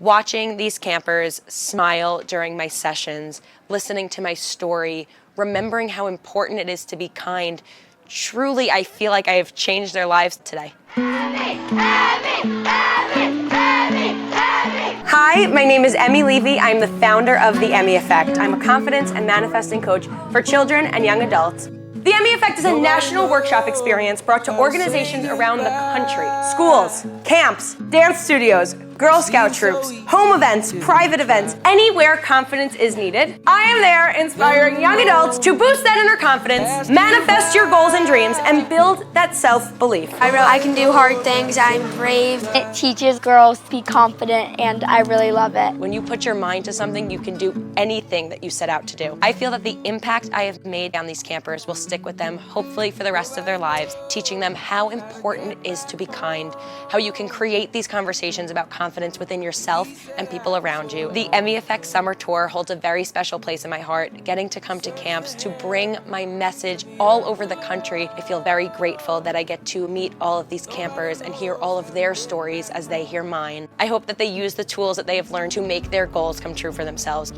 Watching these campers smile during my sessions, listening to my story, remembering how important it is to be kind, truly I feel like I have changed their lives today. Hi, my name is Emmie Levy. I'm the founder of the Emmie Effect. I'm a confidence and manifesting coach for children and young adults. The Emmie Effect is a national workshop experience brought to organizations around the country. Schools, camps, dance studios, Girl Scout troops, home events, private events, anywhere confidence is needed. I am there inspiring young adults to boost that inner confidence, manifest your goals and dreams, and build that self-belief. I can do hard things, I'm brave. It teaches girls to be confident, and I really love it. When you put your mind to something, you can do anything that you set out to do. I feel that the impact I have made on these campers will stick with them, hopefully for the rest of their lives, teaching them how important it is to be kind, how you can create these conversations about confidence within yourself and people around you. The Emmie Effect Summer Tour holds a very special place in my heart. Getting to come to camps to bring my message all over the country, I feel very grateful that I get to meet all of these campers and hear all of their stories as they hear mine. I hope that they use the tools that they have learned to make their goals come true for themselves.